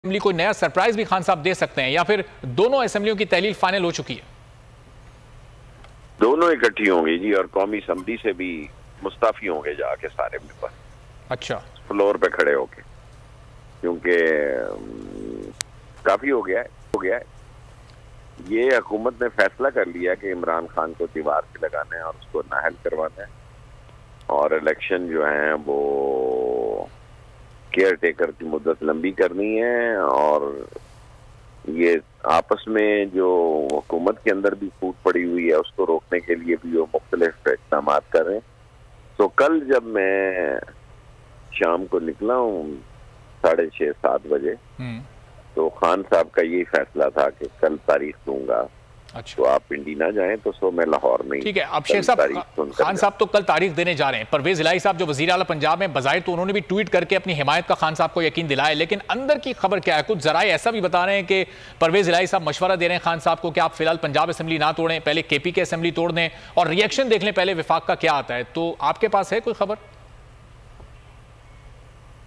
Assembly कोई नया surprise भी खान साहब दे सकते हैं या फिर दोनों असेंबलियों की तहलील फाइनल हो चुकी है? दोनों इकट्ठी होंगी जी, और कौमी असम्बली से भी मुस्ताफी होंगे जाके सारे मेंबर। अच्छा, फ्लोर पे खड़े होके, क्योंकि काफी हो गया है। ये हुकूमत ने फैसला कर लिया कि इमरान खान को दीवार से लगाना है और उसको नाहल करवाना है, और इलेक्शन जो है वो केयर टेकर की मुद्दत लंबी करनी है, और ये आपस में जो हुकूमत के अंदर भी फूट पड़ी हुई है उसको रोकने के लिए भी वो मुख्तलिफ इक़दाम कर रहे हैं। तो कल जब मैं शाम को निकला हूँ 6:30-7 बजे, तो खान साहब का यही फैसला था कि कल तारीख दूंगा। अच्छा, तो आप पिंडी ना जाएं, तो सो मैं लाहौर में। ठीक है। अब शेख साहब, खान साहब तो कल तारीख देने जा रहे हैं। परवेज इलाही साहब जो वजीर आला पंजाब में, बजाहिर तो उन्होंने भी ट्वीट करके अपनी हिमायत का खान साहब को यकीन दिलाया, लेकिन अंदर की खबर क्या है? कुछ जराए ऐसा भी बता रहे हैं कि परवेज इलाही साहब मशवरा दे रहे हैं खान साहब को कि आप फिलहाल पंजाब असेंबली ना तोड़ें, पहले केपी के असेंबली तोड़ दें और रिएक्शन देख लें पहले विफाक का क्या आता है। तो आपके पास है कोई खबर?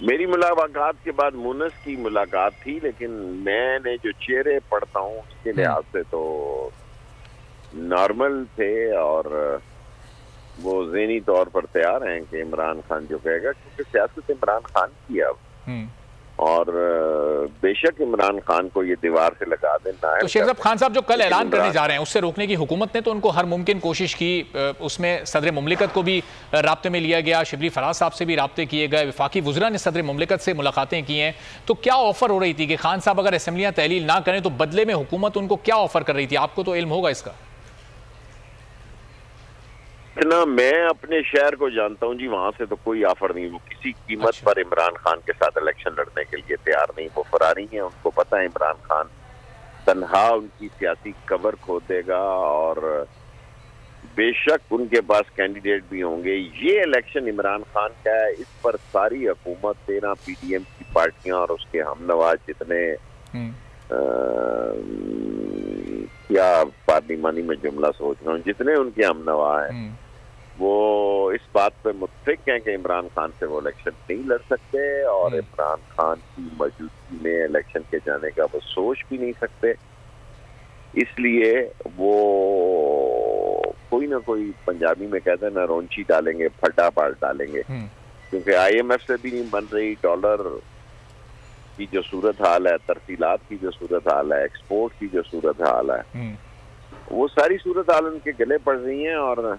मेरी मुलाकात के बाद मुनस की मुलाकात थी, लेकिन मैंने जो चेहरे पढ़ता हूँ उसके लिहाज से तो नॉर्मल थे, और वो ज़हनी तौर पर तैयार हैं कि इमरान खान जो कहेगा, क्योंकि सियासत इमरान खान की अब, और बेशक इमरान खान को ये दीवार से लगा देना है। तो शेख साहब, खान साहब जो कल ऐलान करने जा रहे हैं उससे रोकने की हुकूमत ने तो उनको हर मुमकिन कोशिश की। उसमें सदर मुमलिकत को भी राब्ते में लिया गया, शिबली फराज साहब से भी राब्ते किए गए, वफाकी वज़रा ने सदर मुमलिकत से मुलाकातें की हैं। तो क्या ऑफर हो रही थी कि खान साहब अगर असेंबलियां तहलील ना करें तो बदले में हुकूमत उनको क्या ऑफर कर रही थी? आपको तो इल्म होगा इसका। इतना मैं अपने शहर को जानता हूँ जी, वहां से तो कोई ऑफर नहीं। वो किसी कीमत अच्छा। पर इमरान खान के साथ इलेक्शन लड़ने के लिए तैयार नहीं। वो फरारी हैं, उनको पता है इमरान खान तन्हा उनकी सियासी कबर खो देगा, और बेशक उनके पास कैंडिडेट भी होंगे। ये इलेक्शन इमरान खान का है, इस पर सारी हुकूमत, 13 PDM की पार्टियां और उसके हमनवाज जितने क्या पार्लिमानी में जुमला सोच रहा हूँ, जितने उनके हमनवा हैं, वो इस बात पे मुत्फिक हैं कि इमरान खान से वो इलेक्शन नहीं लड़ सकते, और इमरान खान की मौजूदगी में इलेक्शन के जाने का वो सोच भी नहीं सकते। इसलिए वो कोई ना कोई, पंजाबी में कहते हैं ना, रोंची डालेंगे, फड्डा पाल डालेंगे, क्योंकि IMF से भी नहीं बन रही, डॉलर की जो सूरत हाल है, तरसीलात की जो सूरत हाल है, एक्सपोर्ट की जो सूरत हाल है, वो सारी सूरत हाल उनके गले पड़ रही हैं। और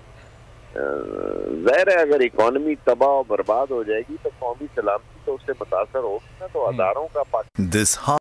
ज़ाहिर है अगर इकोनॉमी तबाह और बर्बाद हो जाएगी तो कौमी सलामती तो उससे मुतासर होगी ना, तो हज़ारों का